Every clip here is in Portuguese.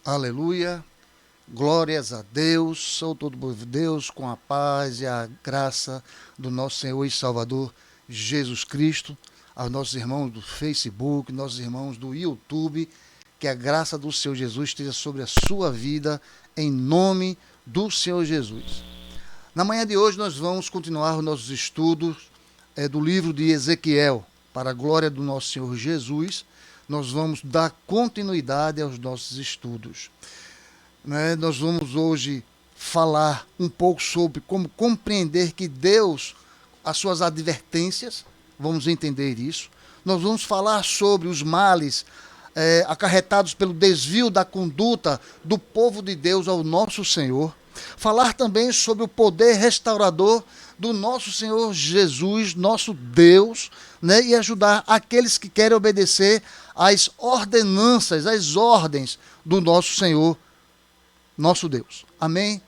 Aleluia, glórias a Deus, sou todo por Deus, com a paz e a graça do nosso Senhor e Salvador Jesus Cristo, aos nossos irmãos do Facebook, nossos irmãos do YouTube, que a graça do Senhor Jesus esteja sobre a sua vida, em nome do Senhor Jesus. Na manhã de hoje nós vamos continuar os nossos estudos do livro de Ezequiel, para a glória do nosso Senhor Jesus. Nós vamos dar continuidade aos nossos estudos. Nós vamos hoje falar um pouco sobre como compreender que Deus, as suas advertências, vamos entender isso. Nós vamos falar sobre os males acarretados pelo desvio da conduta do povo de Deus ao nosso Senhor. Falar também sobre o poder restaurador do nosso Senhor Jesus, nosso Deus, e ajudar aqueles que querem obedecer às ordenanças, às ordens do nosso Senhor, nosso Deus. Amém?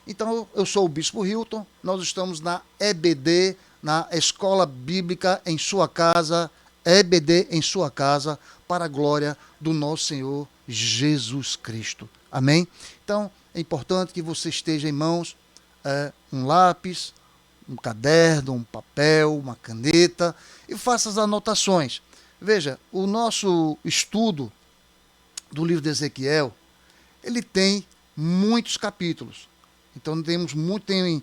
Então, eu sou o Bispo Hilton, nós estamos na EBD, na Escola Bíblica em sua casa, EBD em sua casa, para a glória do nosso Senhor Jesus Cristo. Amém? Então, é importante que você esteja em mãos um lápis, um caderno, um papel, uma caneta e faça as anotações. Veja, o nosso estudo do livro de Ezequiel, ele tem muitos capítulos. Então tem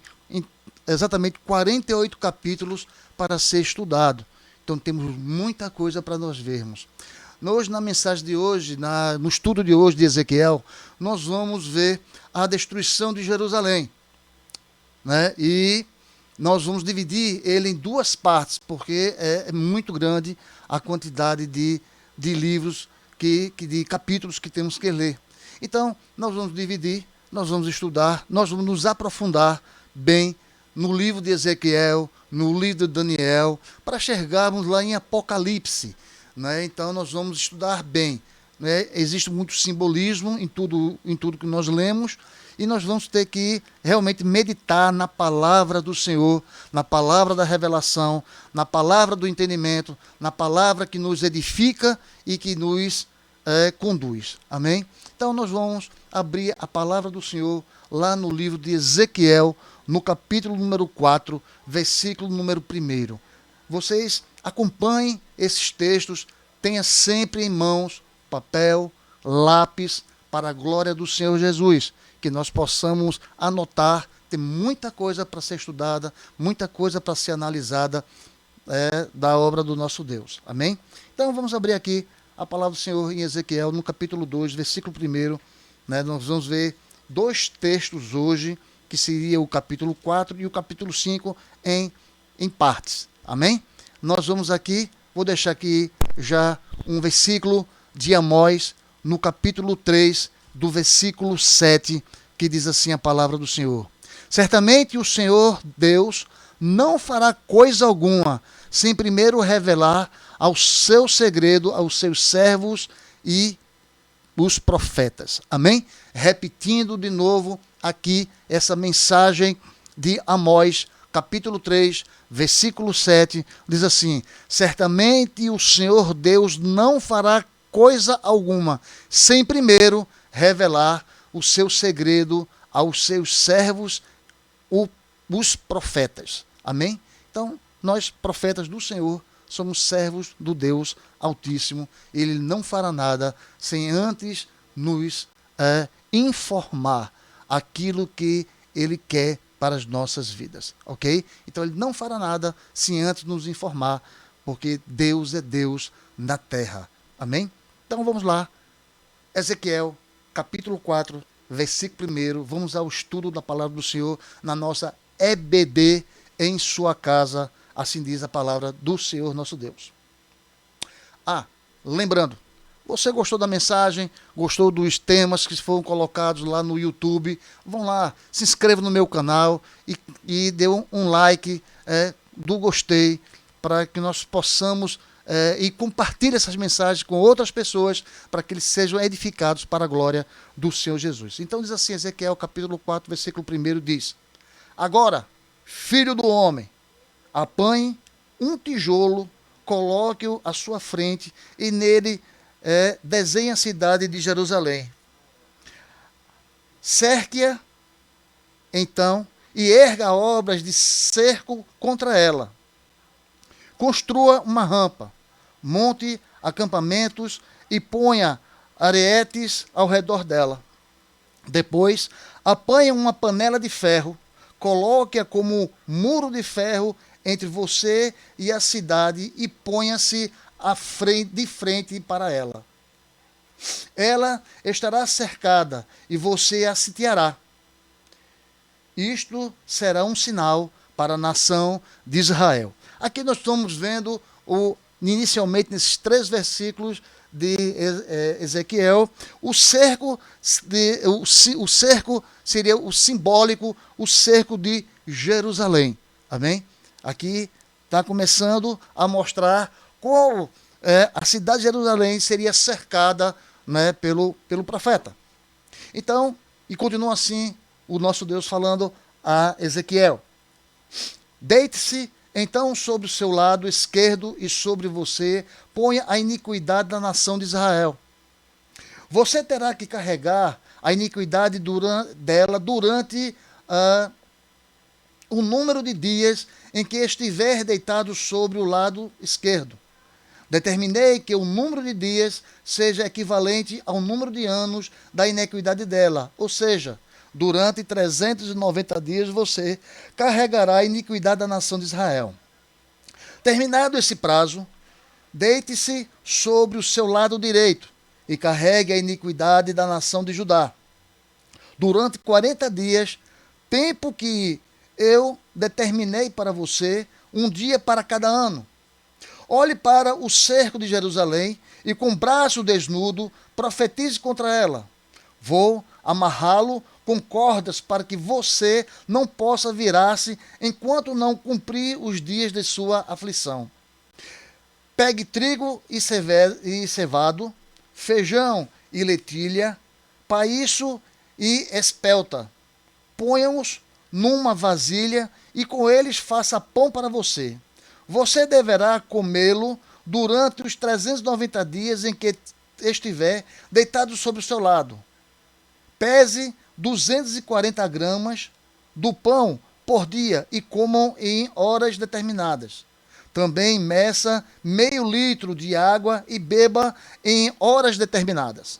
exatamente 48 capítulos para ser estudado. Então temos muita coisa para nós vermos. Hoje, na mensagem de hoje, no estudo de hoje de Ezequiel, nós vamos ver a destruição de Jerusalém. E nós vamos dividir ele em duas partes, porque é muito grande a quantidade de livros, de capítulos que temos que ler. Então, nós vamos dividir, nós vamos estudar, nós vamos nos aprofundar bem no livro de Ezequiel, no livro de Daniel, para chegarmos lá em Apocalipse. Então, nós vamos estudar bem. Existe muito simbolismo em tudo que nós lemos, e nós vamos ter que realmente meditar na palavra do Senhor, na palavra da revelação, na palavra do entendimento, na palavra que nos edifica e que nos conduz. Amém? Então nós vamos abrir a palavra do Senhor lá no livro de Ezequiel, no capítulo número 4, versículo número 1. Vocês acompanhem esses textos, tenha sempre em mãos papel, lápis, para a glória do Senhor Jesus, que nós possamos anotar. Tem muita coisa para ser estudada, muita coisa para ser analisada da obra do nosso Deus. Amém? Então vamos abrir aqui a palavra do Senhor em Ezequiel, no capítulo 2, versículo 1. Nós vamos ver dois textos hoje, que seria o capítulo 4 e o capítulo 5 em partes. Amém? Nós vamos aqui, vou deixar aqui já um versículo de Amós, no capítulo 3, do versículo 7, que diz assim a palavra do Senhor. Certamente o Senhor Deus não fará coisa alguma, sem primeiro revelar ao seu segredo aos seus servos e os profetas. Amém? Repetindo de novo aqui essa mensagem de Amós, capítulo 3, versículo 7, diz assim: certamente o Senhor Deus não fará coisa alguma, sem primeiro revelar o seu segredo aos seus servos, os profetas. Amém? Então, nós, profetas do Senhor, somos servos do Deus Altíssimo. Ele não fará nada sem antes nos informar aquilo que Ele quer para as nossas vidas. Ok? Então, Ele não fará nada sem antes nos informar, porque Deus é Deus na terra. Amém? Então, vamos lá. Ezequiel, capítulo 4, versículo 1. Vamos ao estudo da palavra do Senhor na nossa EBD em sua casa. Assim diz a palavra do Senhor nosso Deus. Lembrando, você gostou da mensagem, gostou dos temas que foram colocados lá no YouTube, vão lá, se inscreva no meu canal e dê um like do gostei, para que nós possamos e compartilhe essas mensagens com outras pessoas, para que eles sejam edificados para a glória do Senhor Jesus. Então diz assim, Ezequiel capítulo 4, versículo 1 diz: agora, filho do homem, apanhe um tijolo, coloque-o à sua frente e nele desenhe a cidade de Jerusalém. cerque-a, então, e erga obras de cerco contra ela. Construa uma rampa, monte acampamentos e ponha areetes ao redor dela. Depois, apanhe uma panela de ferro, coloque-a como muro de ferro entre você e a cidade e ponha-se de frente para ela. Ela estará cercada e você a sitiará. Isto será um sinal para a nação de Israel. Aqui nós estamos vendo, inicialmente nesses 3 versículos de Ezequiel, o cerco seria o simbólico, o cerco de Jerusalém. Amém? Aqui está começando a mostrar como a cidade de Jerusalém seria cercada, né, pelo profeta. Então, e continua assim o nosso Deus falando a Ezequiel. Deite-se então sobre o seu lado esquerdo e sobre você ponha a iniquidade da nação de Israel. Você terá que carregar a iniquidade dela durante o número de dias em que estiver deitado sobre o lado esquerdo. Determinei que o número de dias seja equivalente ao número de anos da iniquidade dela, ou seja, durante 390 dias você carregará a iniquidade da nação de Israel. Terminado esse prazo, deite-se sobre o seu lado direito e carregue a iniquidade da nação de Judá. Durante 40 dias, tempo que eu determinei para você, um dia para cada ano. Olhe para o cerco de Jerusalém e com braço desnudo profetize contra ela. Vou amarrá-lo com cordas para que você não possa virar-se enquanto não cumprir os dias de sua aflição. Pegue trigo e cevado, feijão e lentilha, paíço e espelta. Ponha-os numa vasilha e com eles faça pão para você. Você deverá comê-lo durante os 390 dias em que estiver deitado sobre o seu lado. Pese 240 gramas do pão por dia e comam em horas determinadas. Também meça meio litro de água e beba em horas determinadas.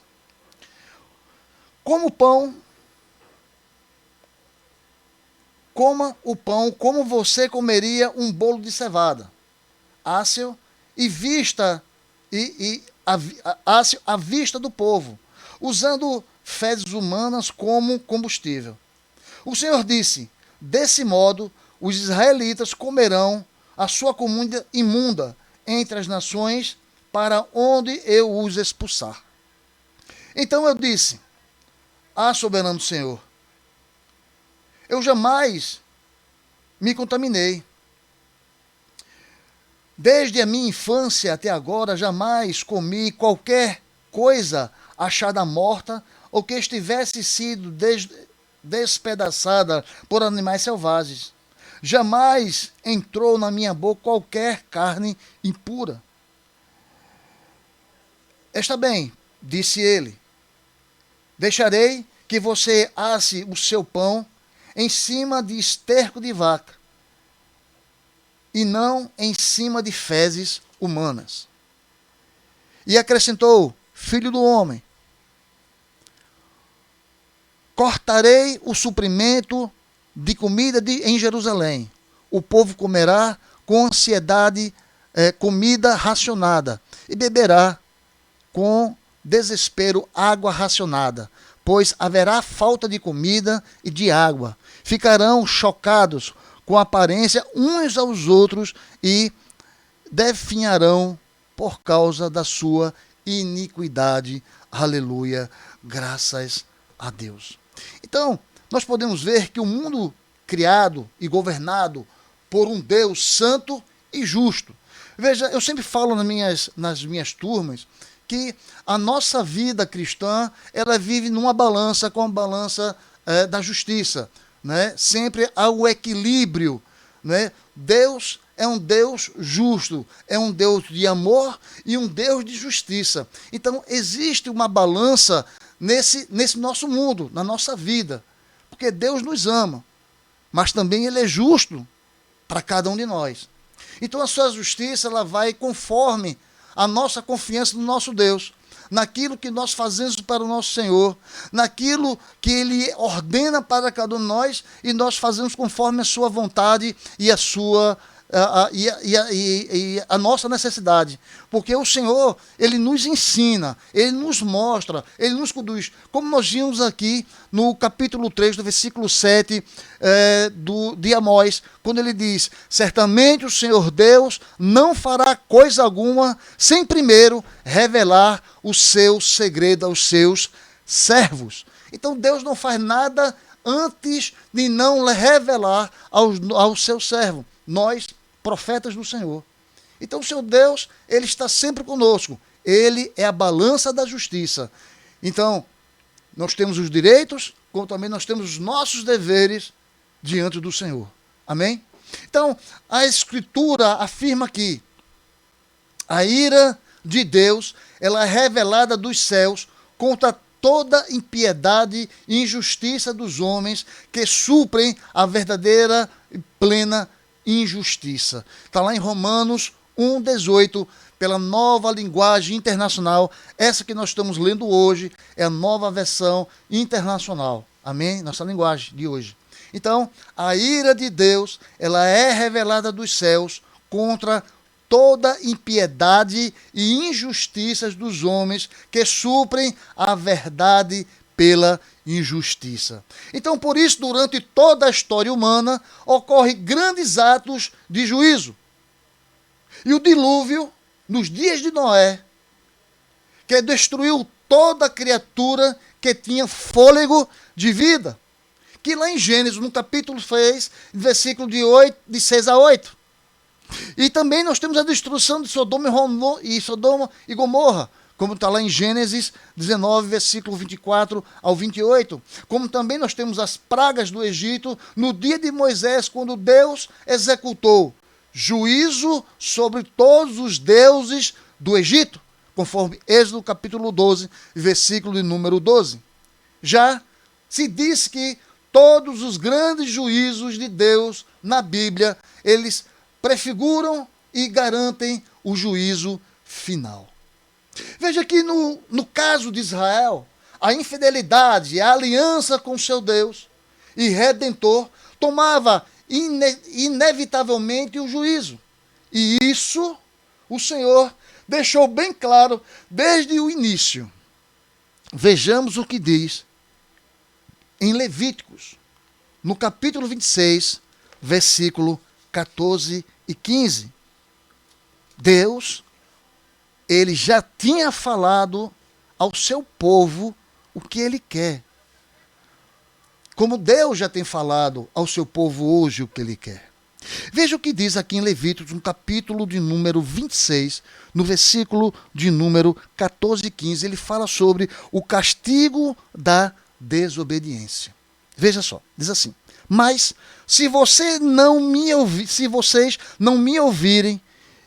Coma o pão como você comeria um bolo de cevada, áceo e áceo à vista do povo, usando fezes humanas como combustível. O Senhor disse: desse modo, os israelitas comerão a sua comida imunda entre as nações para onde eu os expulsar. Então eu disse: soberano Senhor, eu jamais me contaminei. Desde a minha infância até agora, jamais comi qualquer coisa achada morta ou que estivesse sido despedaçada por animais selvagens. Jamais entrou na minha boca qualquer carne impura. Está bem, disse ele, deixarei que você asse o seu pão em cima de esterco de vaca, e não em cima de fezes humanas. E acrescentou: filho do homem, cortarei o suprimento de comida em Jerusalém. O povo comerá com ansiedade comida racionada e beberá com desespero água racionada, pois haverá falta de comida e de água. Ficarão chocados com a aparência uns aos outros e definharão por causa da sua iniquidade. Aleluia, graças a Deus. Então, nós podemos ver que o mundo criado e governado por um Deus santo e justo. Veja, eu sempre falo nas minhas turmas que a nossa vida cristã, ela vive numa balança, com a balança da justiça, né? Sempre há o equilíbrio, né? Deus é um Deus justo, é um Deus de amor e um Deus de justiça. Então, existe uma balança nesse nosso mundo, na nossa vida. Porque Deus nos ama, mas também Ele é justo para cada um de nós. Então a sua justiça ela vai conforme a nossa confiança no nosso Deus, naquilo que nós fazemos para o nosso Senhor, naquilo que Ele ordena para cada um de nós, e nós fazemos conforme a sua vontade e a sua a nossa necessidade, porque o Senhor, Ele nos ensina, Ele nos mostra, Ele nos conduz, como nós vimos aqui no capítulo 3, do versículo 7 de Amós, quando ele diz: certamente o Senhor Deus não fará coisa alguma sem primeiro revelar o seu segredo aos seus servos. Então Deus não faz nada antes de não revelar ao seu servo, nós, profetas do Senhor. Então o Senhor Deus, Ele está sempre conosco. Ele é a balança da justiça. Então, nós temos os direitos, como também nós temos os nossos deveres diante do Senhor. Amém? Então, a Escritura afirma que a ira de Deus, ela é revelada dos céus contra toda impiedade e injustiça dos homens que suprem a verdadeira e plena injustiça. Está lá em Romanos 1,18, pela Nova Linguagem Internacional. Essa que nós estamos lendo hoje é a nova versão internacional. Amém? Nossa linguagem de hoje. Então, a ira de Deus, ela é revelada dos céus contra toda impiedade e injustiças dos homens que suprem a verdade pela injustiça. Então, por isso, durante toda a história humana, ocorrem grandes atos de juízo. E o dilúvio, nos dias de Noé, que destruiu toda criatura que tinha fôlego de vida. Que lá em Gênesis, no capítulo 6, versículo de 6 a 8. E também nós temos a destruição de Sodoma e Gomorra, como está lá em Gênesis 19, versículo 24 ao 28. Como também nós temos as pragas do Egito no dia de Moisés, quando Deus executou juízo sobre todos os deuses do Egito, conforme Êxodo capítulo 12, versículo de número 12. Já se diz que todos os grandes juízos de Deus na Bíblia, eles prefiguram e garantem o juízo final. Veja que no caso de Israel, a infidelidade, a aliança com seu Deus e Redentor tomava inevitavelmente o juízo. E isso o Senhor deixou bem claro desde o início. Vejamos o que diz em Levíticos, no capítulo 26, versículo 14 e 15. Deus, Ele já tinha falado ao seu povo o que Ele quer. Como Deus já tem falado ao seu povo hoje o que Ele quer. Veja o que diz aqui em Levíticos, no capítulo de número 26, no versículo de número 14 e 15. Ele fala sobre o castigo da desobediência. Veja só, diz assim: mas se vocês não me ouvirem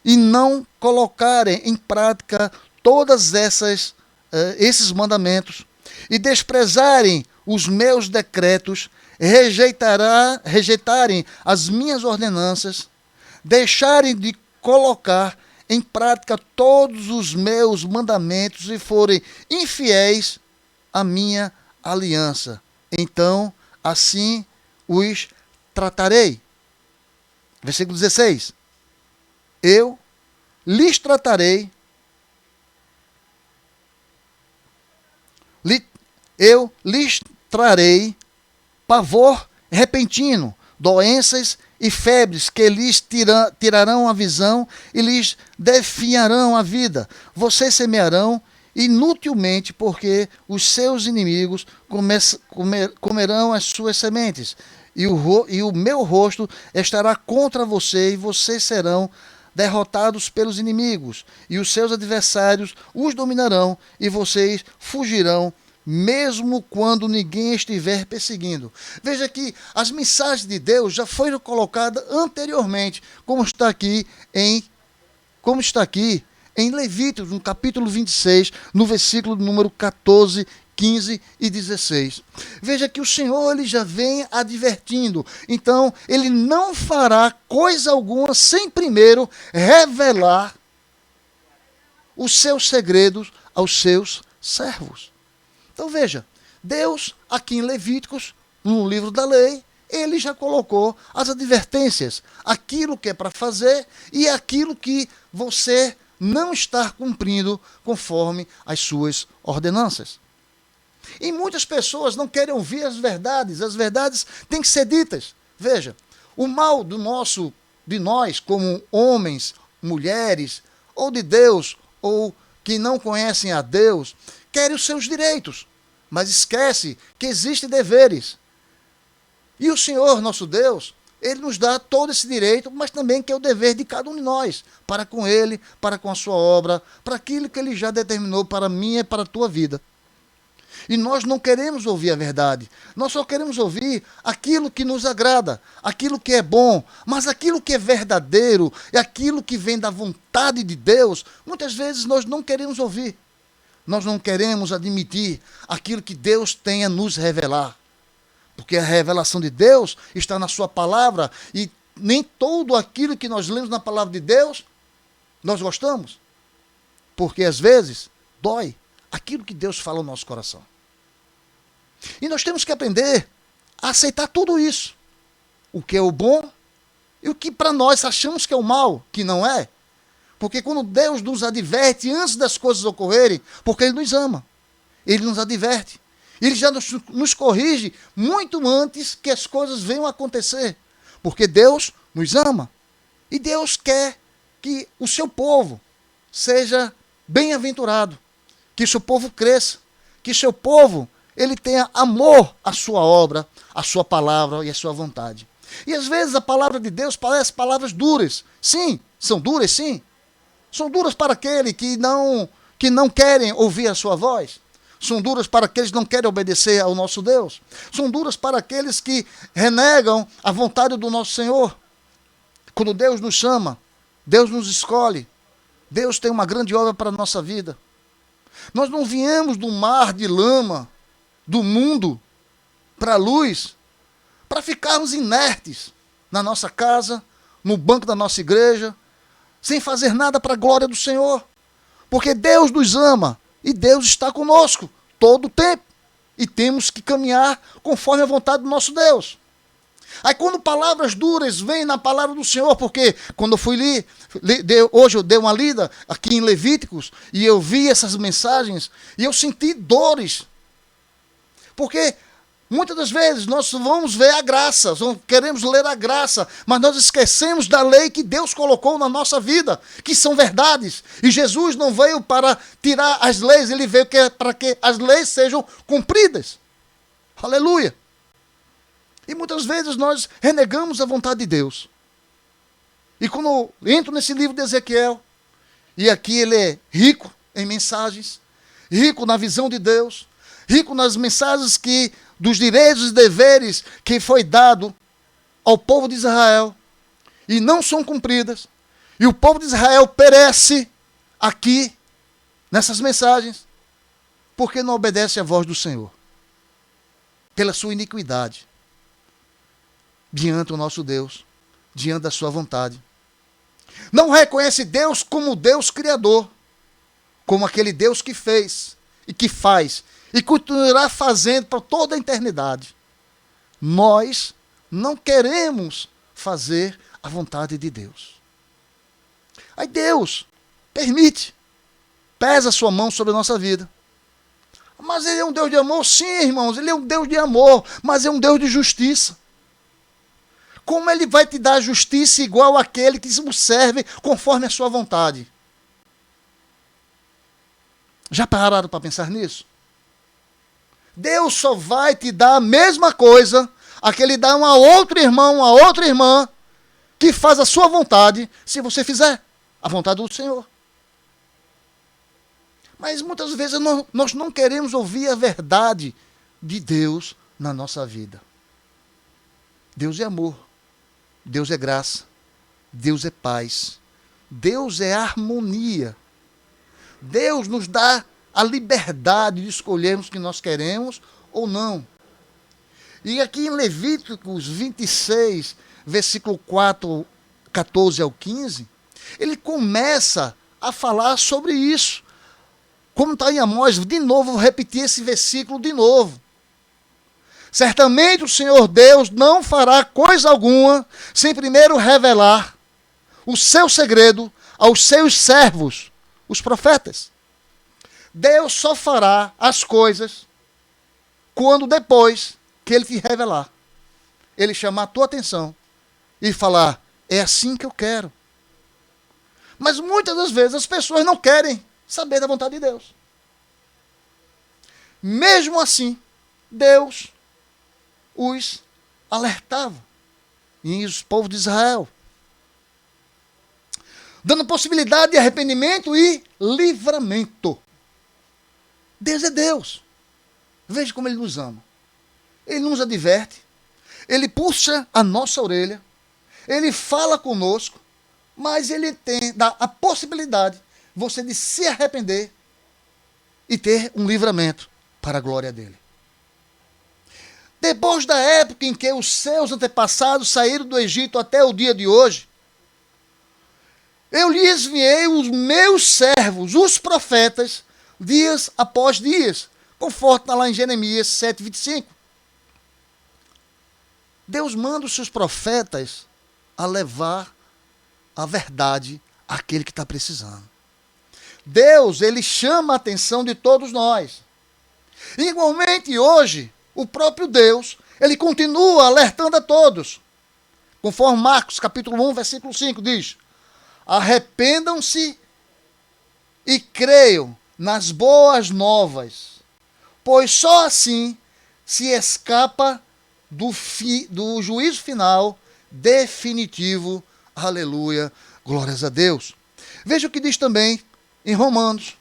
e não colocarem em prática todas esses mandamentos e desprezarem os meus decretos, rejeitarem as minhas ordenanças, deixarem de colocar em prática todos os meus mandamentos e forem infiéis à minha aliança, então assim os tratarei. Versículo 16. Eu lhes trarei pavor repentino, doenças e febres que lhes tirarão a visão e lhes definharão a vida. Vocês semearão inutilmente, porque os seus inimigos comerão as suas sementes, e o meu rosto estará contra você, e vocês serão derrotados pelos inimigos, e os seus adversários os dominarão, e vocês fugirão, mesmo quando ninguém estiver perseguindo. Veja que as mensagens de Deus já foram colocadas anteriormente, como está aqui em Levíticos, no capítulo 26, no versículo número 14, 15 e 16. Veja que o Senhor ele já vem advertindo. Então, ele não fará coisa alguma sem primeiro revelar os seus segredos aos seus servos. Então, veja, Deus, aqui em Levíticos, no livro da lei, ele já colocou as advertências, aquilo que é para fazer e aquilo que você não está cumprindo conforme as suas ordenanças. E muitas pessoas não querem ouvir as verdades têm que ser ditas. Veja, o mal de nós como homens, mulheres, ou de Deus, ou que não conhecem a Deus, querem os seus direitos, mas esquece que existem deveres. E o Senhor, nosso Deus, ele nos dá todo esse direito, mas também que é o dever de cada um de nós, para com ele, para com a sua obra, para aquilo que ele já determinou para mim e para a tua vida. E nós não queremos ouvir a verdade, nós só queremos ouvir aquilo que nos agrada, aquilo que é bom, mas aquilo que é verdadeiro e aquilo que vem da vontade de Deus, muitas vezes nós não queremos ouvir. Nós não queremos admitir aquilo que Deus tem a nos revelar. Porque a revelação de Deus está na sua palavra e nem tudo aquilo que nós lemos na palavra de Deus nós gostamos. Porque às vezes dói aquilo que Deus fala no nosso coração. E nós temos que aprender a aceitar tudo isso. O que é o bom e o que para nós achamos que é o mal, que não é. Porque quando Deus nos adverte antes das coisas ocorrerem, porque Ele nos ama, Ele nos adverte. Ele já nos corrige muito antes que as coisas venham a acontecer. Porque Deus nos ama. E Deus quer que o seu povo seja bem-aventurado. Que o seu povo cresça. Que o seu povo ele tenha amor à sua obra, à sua palavra e à sua vontade. E às vezes a palavra de Deus parece palavras duras. Sim, são duras, sim. São duras para aquele que não querem ouvir a sua voz. São duras para aqueles que não querem obedecer ao nosso Deus. São duras para aqueles que renegam a vontade do nosso Senhor. Quando Deus nos chama, Deus nos escolhe, Deus tem uma grande obra para a nossa vida. Nós não viemos do mar de lama, do mundo, para a luz, para ficarmos inertes na nossa casa, no banco da nossa igreja, sem fazer nada para a glória do Senhor. Porque Deus nos ama. E Deus está conosco todo o tempo. E temos que caminhar conforme a vontade do nosso Deus. Aí quando palavras duras vêm na palavra do Senhor, porque quando eu fui hoje eu dei uma lida aqui em Levíticos, e eu vi essas mensagens, e eu senti dores. Porque muitas das vezes nós vamos ver a graça, queremos ler a graça, mas nós esquecemos da lei que Deus colocou na nossa vida, que são verdades. E Jesus não veio para tirar as leis, ele veio para que as leis sejam cumpridas. Aleluia! E muitas vezes nós renegamos a vontade de Deus. E quando eu entro nesse livro de Ezequiel, e aqui ele é rico em mensagens, rico na visão de Deus, rico nas mensagens dos direitos e deveres que foi dado ao povo de Israel e não são cumpridas. E o povo de Israel perece aqui nessas mensagens porque não obedece à voz do Senhor. Pela sua iniquidade diante do nosso Deus, diante da sua vontade. Não reconhece Deus como Deus criador, como aquele Deus que fez e que faz e continuará fazendo para toda a eternidade. Nós não queremos fazer a vontade de Deus. Aí Deus permite, pesa a sua mão sobre a nossa vida. Mas ele é um Deus de amor? Sim, irmãos, ele é um Deus de amor, mas é um Deus de justiça. Como ele vai te dar justiça igual àquele que o serve conforme a sua vontade? Já pararam para pensar nisso? Deus só vai te dar a mesma coisa a que ele dá a outro irmão, a outra irmã, que faz a sua vontade, se você fizer a vontade do Senhor. Mas muitas vezes nós não queremos ouvir a verdade de Deus na nossa vida. Deus é amor, Deus é graça, Deus é paz, Deus é harmonia. Deus nos dá a liberdade de escolhermos o que nós queremos ou não. E aqui em Levíticos 26, versículo 4, 14 ao 15, ele começa a falar sobre isso. Como está em Amós, de novo, vou repetir esse versículo de novo. Certamente o Senhor Deus não fará coisa alguma sem primeiro revelar o seu segredo aos seus servos, os profetas. Deus só fará as coisas quando depois que ele te revelar. Ele chamar a tua atenção e falar, é assim que eu quero. Mas muitas das vezes as pessoas não querem saber da vontade de Deus. Mesmo assim, Deus os alertava, e os povos de Israel, dando possibilidade de arrependimento e livramento. Deus é Deus. Veja como Ele nos ama. Ele nos adverte, Ele puxa a nossa orelha, Ele fala conosco, mas Ele dá a possibilidade você de se arrepender e ter um livramento para a glória dEle. Depois da época em que os seus antepassados saíram do Egito até o dia de hoje, eu lhes enviei os meus servos, os profetas, dias após dias, conforme está lá em Jeremias 7:25. Deus manda os seus profetas a levar a verdade àquele que está precisando. Deus, ele chama a atenção de todos nós. Igualmente hoje, o próprio Deus, ele continua alertando a todos. Conforme Marcos capítulo 1, versículo 5 diz, arrependam-se e creiam nas boas novas, pois só assim se escapa do juízo final definitivo. Aleluia, glórias a Deus. Veja o que diz também em Romanos,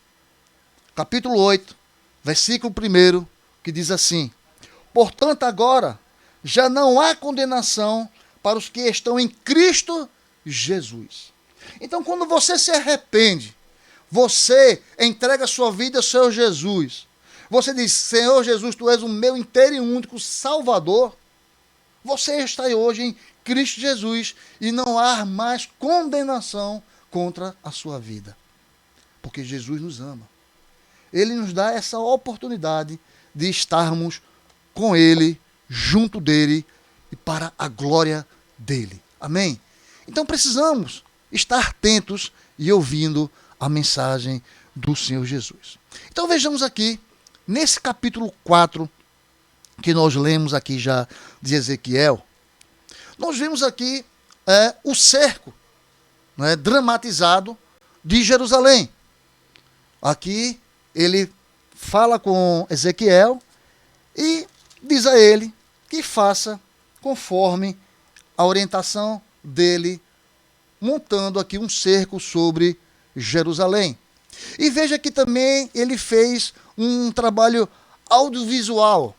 capítulo 8, versículo 1, que diz assim, portanto agora já não há condenação para os que estão em Cristo Jesus. Então quando você se arrepende, você entrega a sua vida ao Senhor Jesus, você diz, Senhor Jesus, Tu és o meu inteiro e único Salvador, você está hoje em Cristo Jesus e não há mais condenação contra a sua vida. Porque Jesus nos ama. Ele nos dá essa oportunidade de estarmos com Ele, junto dEle e para a glória dEle. Amém? Então precisamos estar atentos e ouvindo a mensagem do Senhor Jesus. Então vejamos aqui, nesse capítulo 4, que nós lemos aqui já de Ezequiel, nós vemos aqui o cerco dramatizado de Jerusalém. Aqui ele fala com Ezequiel e diz a ele que faça conforme a orientação dele, montando aqui um cerco sobre Jerusalém. E veja que também ele fez um trabalho audiovisual.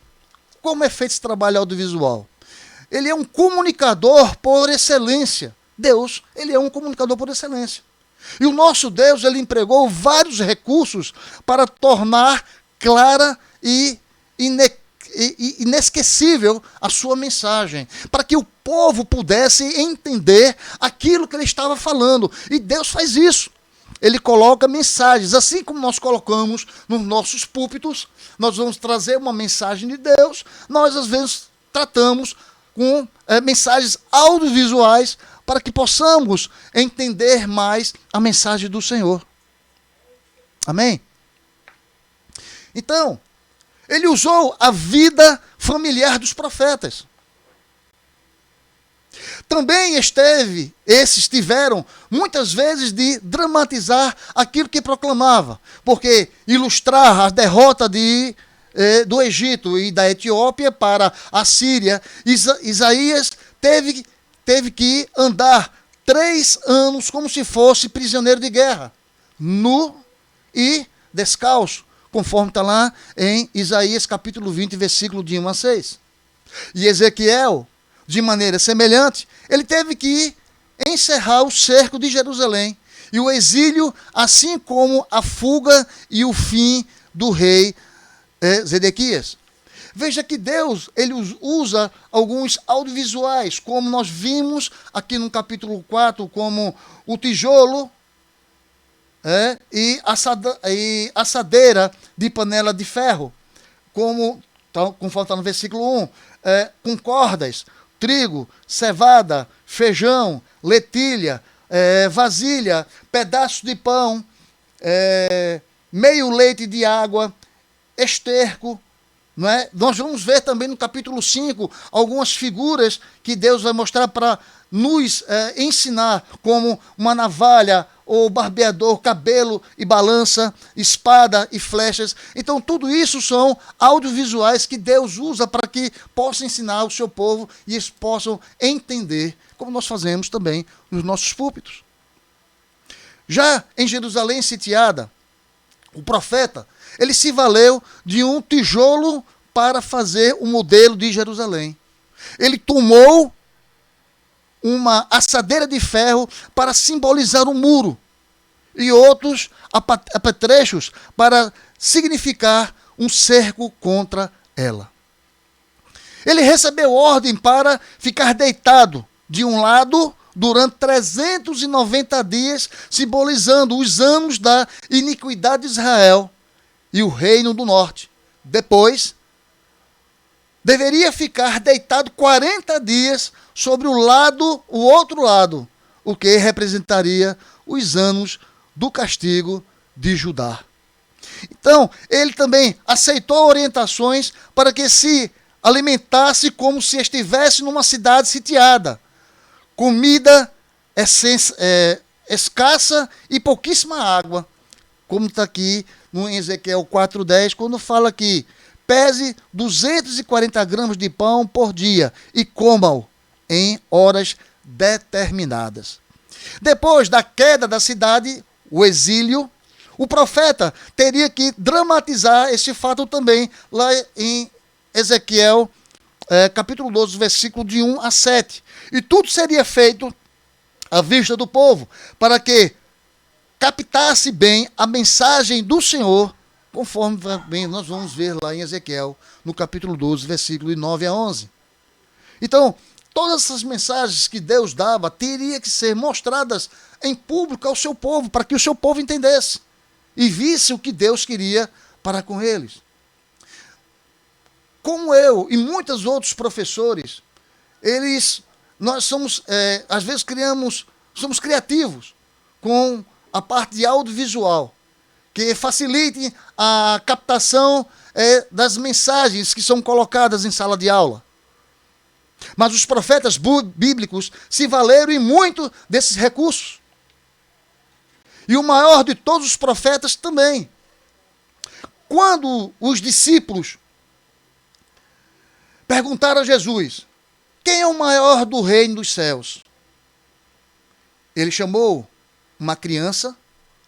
Como é feito esse trabalho audiovisual? Ele é um comunicador por excelência. Deus, ele é um comunicador por excelência. E o nosso Deus, ele empregou vários recursos para tornar clara e inesquecível a sua mensagem, para que o povo pudesse entender aquilo que ele estava falando. E Deus faz isso. Ele coloca mensagens, assim como nós colocamos nos nossos púlpitos, nós vamos trazer uma mensagem de Deus, nós às vezes tratamos com mensagens audiovisuais para que possamos entender mais a mensagem do Senhor. Amém? Então, ele usou a vida familiar dos profetas. Também esses tiveram muitas vezes de dramatizar aquilo que proclamava, porque ilustrar a derrota do Egito e da Etiópia para a Síria, Isaías teve que andar 3 anos como se fosse prisioneiro de guerra, nu e descalço, conforme está lá em Isaías capítulo 20, versículo de 1 a 6. E Ezequiel, de maneira semelhante, ele teve que encerrar o cerco de Jerusalém e o exílio, assim como a fuga e o fim do rei Zedequias. Veja que Deus, ele usa alguns audiovisuais, como nós vimos aqui no capítulo 4, como o tijolo e assadeira de panela de ferro, como falta no versículo 1, com cordas, trigo, cevada, feijão, lentilha, vasilha, pedaços de pão, meio leite de água, esterco. Não é? Nós vamos ver também no capítulo 5 algumas figuras que Deus vai mostrar para nos ensinar, como uma navalha, ou barbeador, cabelo e balança, espada e flechas. Então tudo isso são audiovisuais que Deus usa para que possa ensinar o seu povo e eles possam entender, como nós fazemos também nos nossos púlpitos. Já em Jerusalém sitiada, o profeta, ele se valeu de um tijolo para fazer o modelo de Jerusalém. Ele tomou uma assadeira de ferro para simbolizar um muro e outros apetrechos para significar um cerco contra ela. Ele recebeu ordem para ficar deitado de um lado durante 390 dias, simbolizando os anos da iniquidade de Israel e o reino do norte. Depois, deveria ficar deitado 40 dias sobre o outro lado, o que representaria os anos do castigo de Judá. Então, ele também aceitou orientações para que se alimentasse como se estivesse numa cidade sitiada. Comida escassa e pouquíssima água, como está aqui no Ezequiel 4:10, quando fala que pese 240 gramas de pão por dia e coma-o em horas determinadas. Depois da queda da cidade, o exílio, o profeta teria que dramatizar esse fato também, lá em Ezequiel, capítulo 12, versículo de 1 a 7. E tudo seria feito à vista do povo, para que captasse bem a mensagem do Senhor, conforme nós vamos ver lá em Ezequiel, no capítulo 12, versículo de 9 a 11. Então, todas essas mensagens que Deus dava teriam que ser mostradas em público ao seu povo, para que o seu povo entendesse e visse o que Deus queria para com eles. Como eu e muitos outros professores, nós somos, às vezes somos criativos com a parte de audiovisual, que facilite a captação das mensagens que são colocadas em sala de aula. Mas os profetas bíblicos se valeram em muito desses recursos. E o maior de todos os profetas também. Quando os discípulos perguntaram a Jesus: quem é o maior do reino dos céus? Ele chamou uma criança,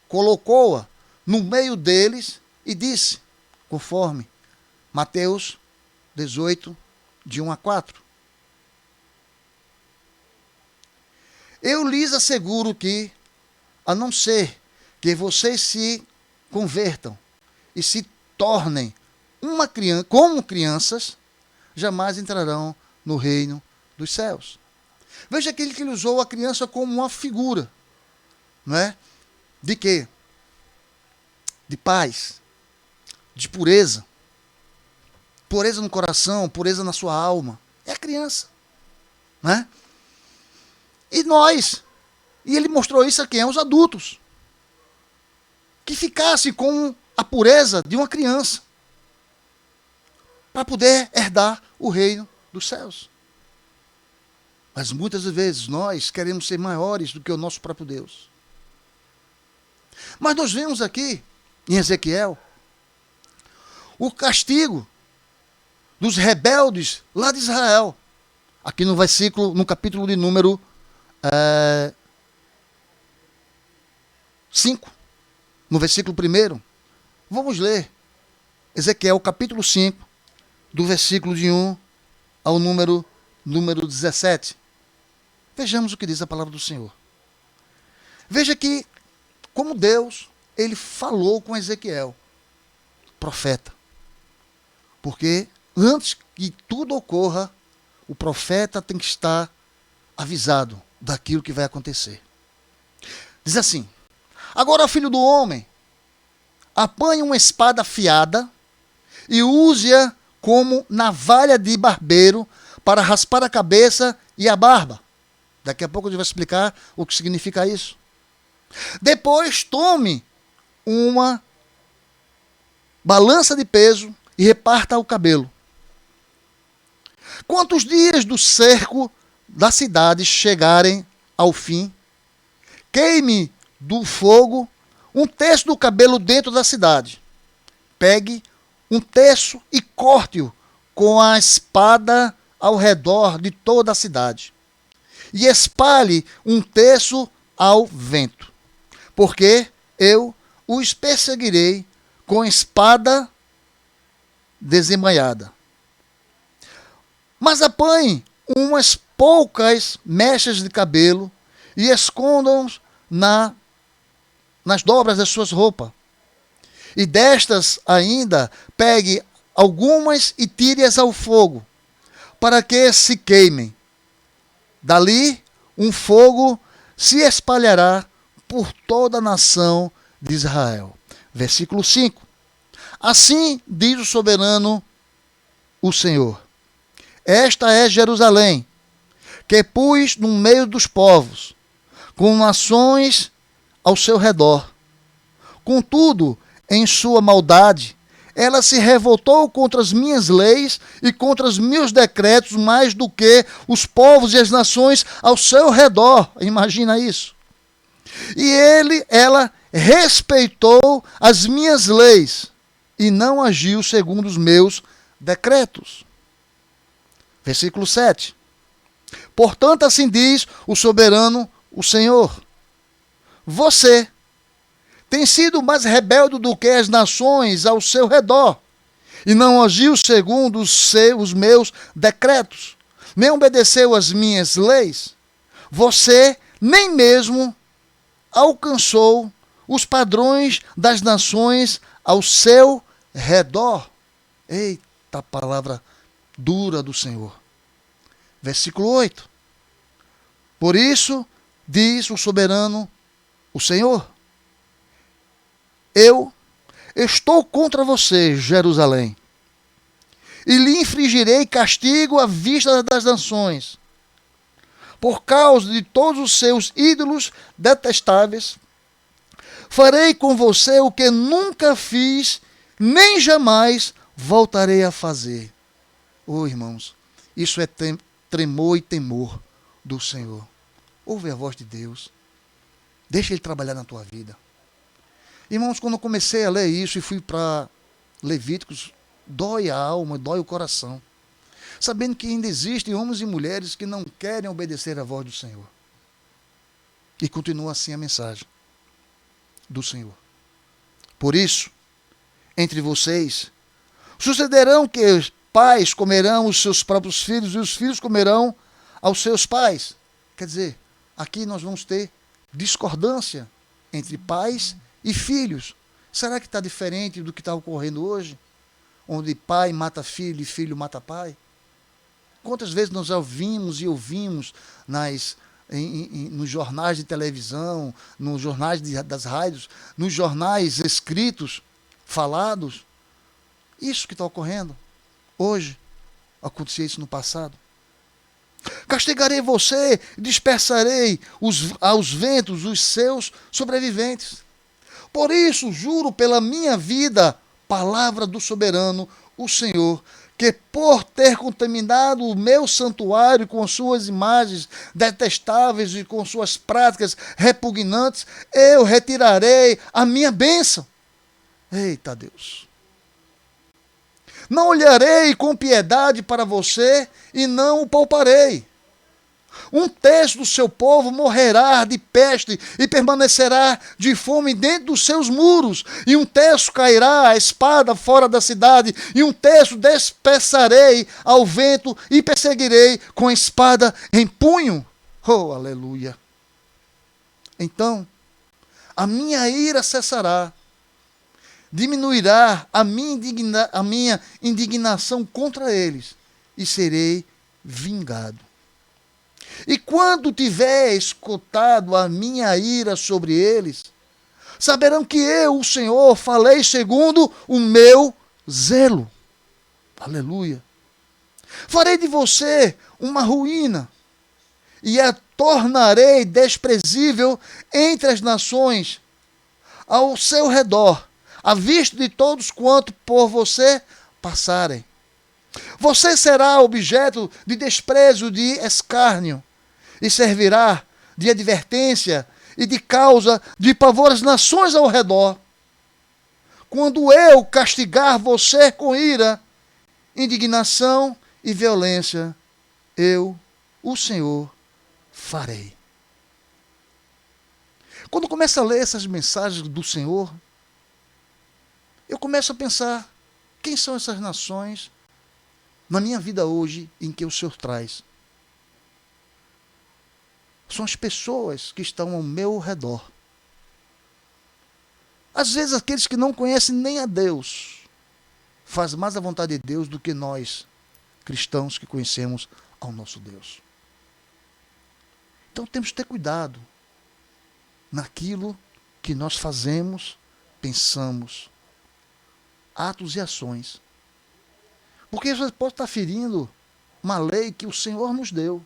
colocou-a no meio deles e disse, conforme Mateus 18, de 1 a 4. Eu lhes asseguro que, a não ser que vocês se convertam e se tornem como crianças, jamais entrarão no reino dos céus. Veja que ele usou a criança como uma figura, não é? De quê? De paz, de pureza. Pureza no coração, pureza na sua alma. É a criança, não é? E ele mostrou isso a quem? Aos adultos. Que ficasse com a pureza de uma criança, para poder herdar o reino dos céus. Mas muitas vezes nós queremos ser maiores do que o nosso próprio Deus. Mas nós vemos aqui, em Ezequiel, o castigo dos rebeldes lá de Israel. Aqui no capítulo de número 5, no versículo 1. Vamos ler Ezequiel capítulo 5, do versículo de 1 ao número 17. Vejamos o que diz a palavra do Senhor. Veja que, como Deus, ele falou com Ezequiel, profeta. Porque antes que tudo ocorra, o profeta tem que estar avisado daquilo que vai acontecer. Diz assim: agora, filho do homem, apanhe uma espada afiada e use-a como navalha de barbeiro para raspar a cabeça e a barba. Daqui a pouco eu vou explicar o que significa isso. Depois tome uma balança de peso e reparta o cabelo. Quantos dias do cerco da cidade chegarem ao fim, queime do fogo um terço do cabelo dentro da cidade. Pegue um terço e corte-o com a espada ao redor de toda a cidade. E espalhe um terço ao vento, porque eu os perseguirei com espada desembainhada. Mas apanhe umas poucas mechas de cabelo e escondam-os nas dobras das suas roupas. E destas ainda pegue algumas e tire-as ao fogo, para que se queimem. Dali um fogo se espalhará por toda a nação de Israel. Versículo 5. Assim diz o soberano, o Senhor: esta é Jerusalém, que pus no meio dos povos, com nações ao seu redor. Contudo, em sua maldade, ela se revoltou contra as minhas leis e contra os meus decretos mais do que os povos e as nações ao seu redor. Imagina isso. E ela respeitou as minhas leis e não agiu segundo os meus decretos. Versículo 7. Portanto, assim diz o soberano, o Senhor: você tem sido mais rebelde do que as nações ao seu redor, e não agiu segundo os meus decretos, nem obedeceu às minhas leis. Você nem mesmo alcançou os padrões das nações ao seu redor. Eita palavra dura do Senhor. Versículo 8. Por isso, diz o soberano, o Senhor: eu estou contra você, Jerusalém, e lhe infligirei castigo à vista das nações, por causa de todos os seus ídolos detestáveis. Farei com você o que nunca fiz, nem jamais voltarei a fazer. Irmãos, isso é tremor e temor do Senhor. Ouve a voz de Deus. Deixa Ele trabalhar na tua vida. Irmãos, quando eu comecei a ler isso e fui para Levíticos, dói a alma, dói o coração. Sabendo que ainda existem homens e mulheres que não querem obedecer à voz do Senhor. E continua assim a mensagem do Senhor. Por isso, entre vocês, sucederão que os pais comerão os seus próprios filhos e os filhos comerão aos seus pais. Quer dizer, aqui nós vamos ter discordância entre pais e filhos. Será que está diferente do que está ocorrendo hoje? Onde pai mata filho e filho mata pai? Quantas vezes nós já ouvimos e ouvimos nos jornais de televisão, nos jornais das rádios, nos jornais escritos, falados? Isso que está ocorrendo hoje. Acontecia isso no passado. Castigarei você, dispersarei aos ventos os seus sobreviventes. Por isso, juro pela minha vida, palavra do soberano, o Senhor, que por ter contaminado o meu santuário com suas imagens detestáveis e com suas práticas repugnantes, eu retirarei a minha bênção. Eita Deus! Não olharei com piedade para você e não o pouparei. Um terço do seu povo morrerá de peste e permanecerá de fome dentro dos seus muros. E um terço cairá a espada fora da cidade. E um terço dispersarei ao vento e perseguirei com a espada em punho. Oh, aleluia! Então, a minha ira cessará diminuirá a minha indignação contra eles, e serei vingado. E quando tiver escutado a minha ira sobre eles, saberão que eu, o Senhor, falei segundo o meu zelo. Aleluia. Farei de você uma ruína, e a tornarei desprezível entre as nações ao seu redor, à vista de todos quanto por você passarem. Você será objeto de desprezo, de escárnio, e servirá de advertência e de causa de pavor às nações ao redor. Quando eu castigar você com ira, indignação e violência, eu, o Senhor, farei. Quando começo a ler essas mensagens do Senhor, eu começo a pensar, quem são essas nações na minha vida hoje em que o Senhor traz? São as pessoas que estão ao meu redor. Às vezes aqueles que não conhecem nem a Deus fazem mais a vontade de Deus do que nós, cristãos, que conhecemos ao nosso Deus. Então temos que ter cuidado naquilo que nós fazemos, pensamos, atos e ações. Porque você pode estar ferindo uma lei que o Senhor nos deu,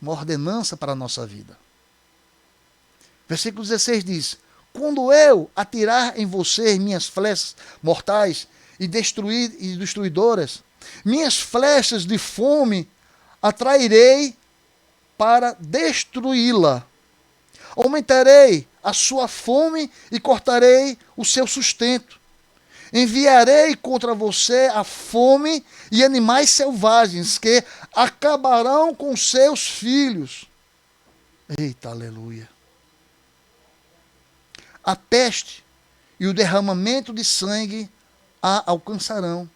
uma ordenança para a nossa vida. Versículo 16 diz: quando eu atirar em você minhas flechas mortais e destruidoras, minhas flechas de fome atrairei para destruí-la. Aumentarei a sua fome e cortarei o seu sustento. Enviarei contra você a fome e animais selvagens que acabarão com seus filhos. Eita, aleluia. A peste e o derramamento de sangue a alcançarão,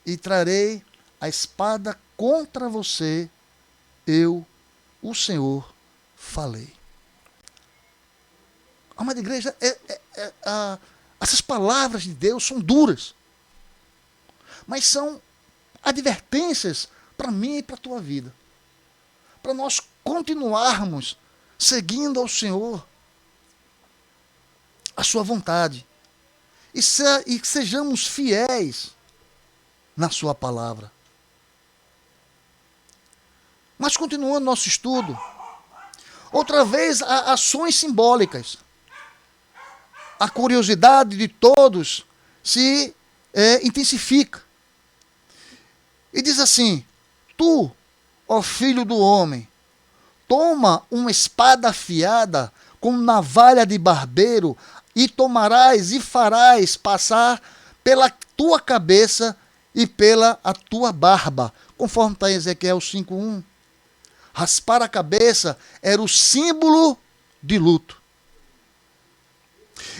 e trarei a espada contra você, eu, o Senhor, falei. Amada igreja, essas palavras de Deus são duras, mas são advertências para mim e para a tua vida, para nós continuarmos seguindo ao Senhor, a sua vontade, e sejamos fiéis na sua palavra. Mas continuando nosso estudo, outra vez ações simbólicas. A curiosidade de todos se intensifica. E diz assim: tu, ó filho do homem, toma uma espada afiada com navalha de barbeiro, e tomarás e farás passar pela tua cabeça e pela a tua barba, conforme está em Ezequiel 5:1. Raspar a cabeça era o símbolo de luto.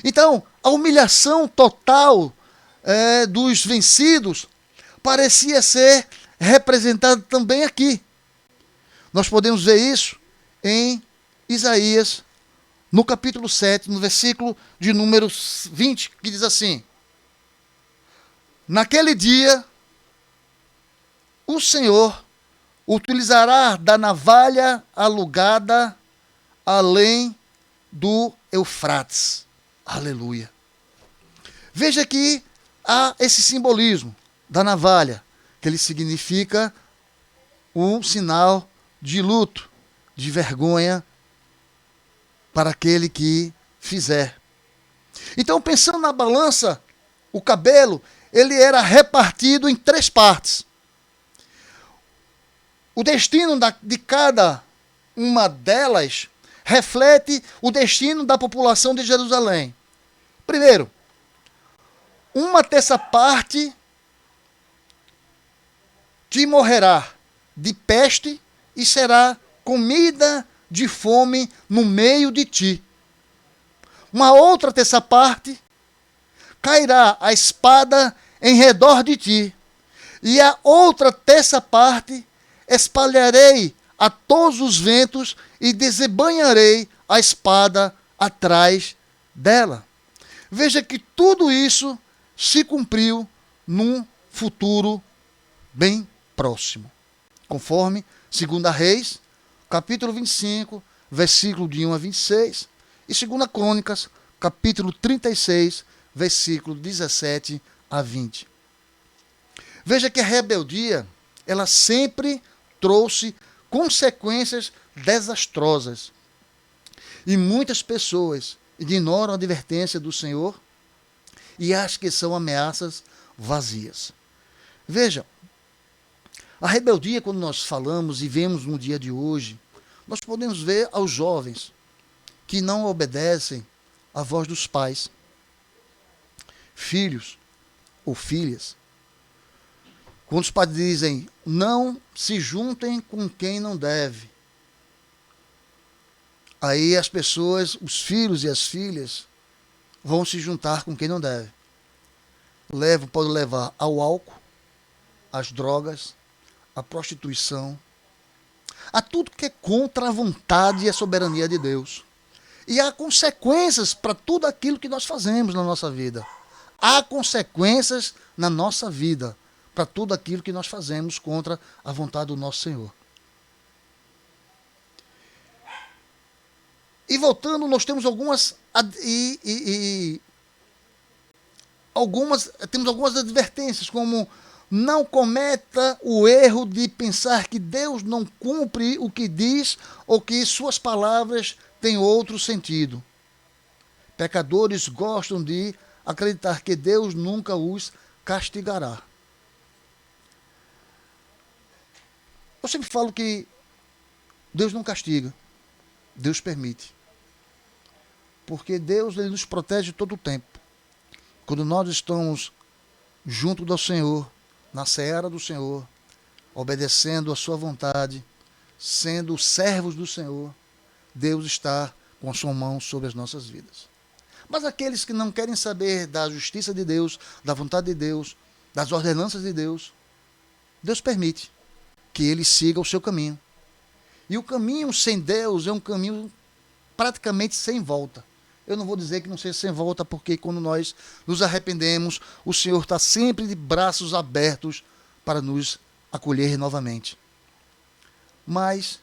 Então, a humilhação total dos vencidos parecia ser representada também aqui. Nós podemos ver isso em Isaías, no capítulo 7, no versículo de número 20, que diz assim: naquele dia, o Senhor utilizará da navalha alugada além do Eufrates. Aleluia. Veja que há esse simbolismo da navalha, que ele significa um sinal de luto, de vergonha para aquele que fizer. Então, pensando na balança, o cabelo, ele era repartido em 3 partes. O destino de cada uma delas reflete o destino da população de Jerusalém. Primeiro, 1/3 parte te morrerá de peste e será comida de fome no meio de ti. Uma outra 1/3 parte cairá a espada em redor de ti, e a outra 1/3 parte espalharei a todos os ventos e desembainharei a espada atrás dela. Veja que tudo isso se cumpriu num futuro bem próximo. Conforme 2 Reis, capítulo 25, versículo de 1 a 26, e 2 Crônicas, capítulo 36, versículo 17 a 20. Veja que a rebeldia, ela sempre trouxe consequências desastrosas. E muitas pessoas ignoram a advertência do Senhor e acham que são ameaças vazias. Veja, a rebeldia, quando nós falamos e vemos no dia de hoje, nós podemos ver aos jovens que não obedecem à voz dos pais, filhos ou filhas. Quando os pais dizem, não se juntem com quem não deve. Aí as pessoas, os filhos e as filhas, vão se juntar com quem não deve. Pode levar ao álcool, às drogas, à prostituição, a tudo que é contra a vontade e a soberania de Deus. E há consequências para tudo aquilo que nós fazemos na nossa vida. Há consequências na nossa vida para tudo aquilo que nós fazemos contra a vontade do nosso Senhor. E voltando, nós temos temos algumas advertências, como não cometa o erro de pensar que Deus não cumpre o que diz ou que suas palavras têm outro sentido. Pecadores gostam de acreditar que Deus nunca os castigará. Eu sempre falo que Deus não castiga, Deus permite. Porque Deus, ele nos protege todo o tempo. Quando nós estamos junto do Senhor, na seara do Senhor, obedecendo a sua vontade, sendo servos do Senhor, Deus está com a sua mão sobre as nossas vidas. Mas aqueles que não querem saber da justiça de Deus, da vontade de Deus, das ordenanças de Deus, Deus permite que ele siga o seu caminho. E o caminho sem Deus é um caminho praticamente sem volta. Eu não vou dizer que não seja sem volta, porque quando nós nos arrependemos, o Senhor está sempre de braços abertos para nos acolher novamente. Mas,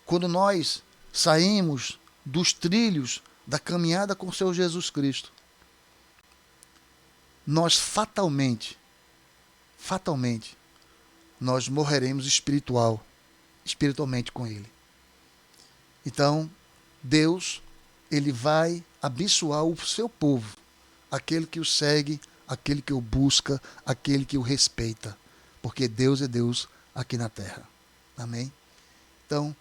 quando nós saímos dos trilhos da caminhada com o Senhor Jesus Cristo, nós fatalmente, nós morreremos espiritualmente com Ele. Então, Deus, ele vai abençoar o seu povo, aquele que o segue, aquele que o busca, aquele que o respeita, porque Deus é Deus aqui na terra. Amém? Então,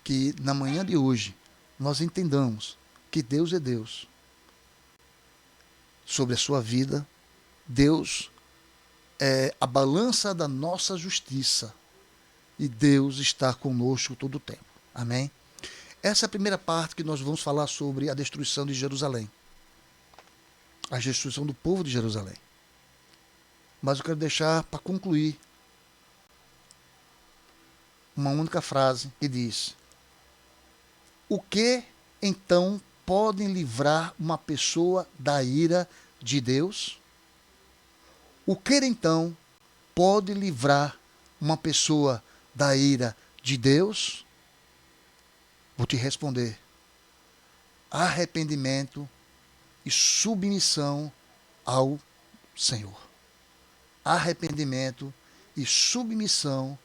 que na manhã de hoje nós entendamos que Deus é Deus sobre a sua vida. Deus é a balança da nossa justiça e Deus está conosco todo o tempo. Amém? Essa é a primeira parte que nós vamos falar sobre a destruição de Jerusalém. A destruição do povo de Jerusalém. Mas eu quero deixar para concluir uma única frase que diz: o que então podem livrar uma pessoa da ira de Deus? O que então pode livrar uma pessoa da ira de Deus? Vou te responder: arrependimento e submissão ao Senhor. Arrependimento e submissão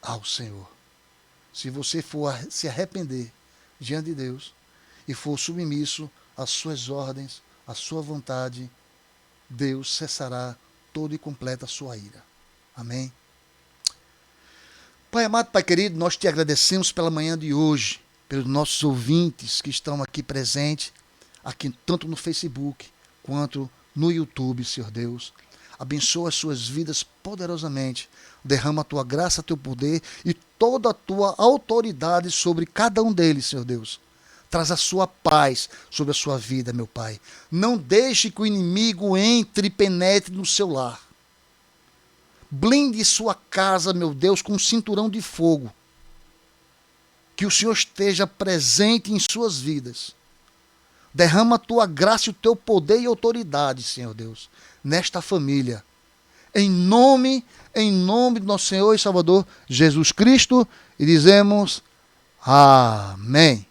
ao Senhor. Se você for se arrepender diante de Deus e for submisso às suas ordens, à sua vontade, Deus cessará toda e completa a sua ira. Amém? Pai amado, Pai querido, nós te agradecemos pela manhã de hoje, pelos nossos ouvintes que estão aqui presentes, aqui tanto no Facebook quanto no YouTube, Senhor Deus. Abençoa as suas vidas poderosamente. Derrama a tua graça, teu poder e toda a tua autoridade sobre cada um deles, Senhor Deus. Traz a sua paz sobre a sua vida, meu Pai. Não deixe que o inimigo entre e penetre no seu lar. Blinde sua casa, meu Deus, com um cinturão de fogo. Que o Senhor esteja presente em suas vidas. Derrama a tua graça e o teu poder e autoridade, Senhor Deus, nesta família. Em nome do nosso Senhor e Salvador Jesus Cristo, e dizemos amém.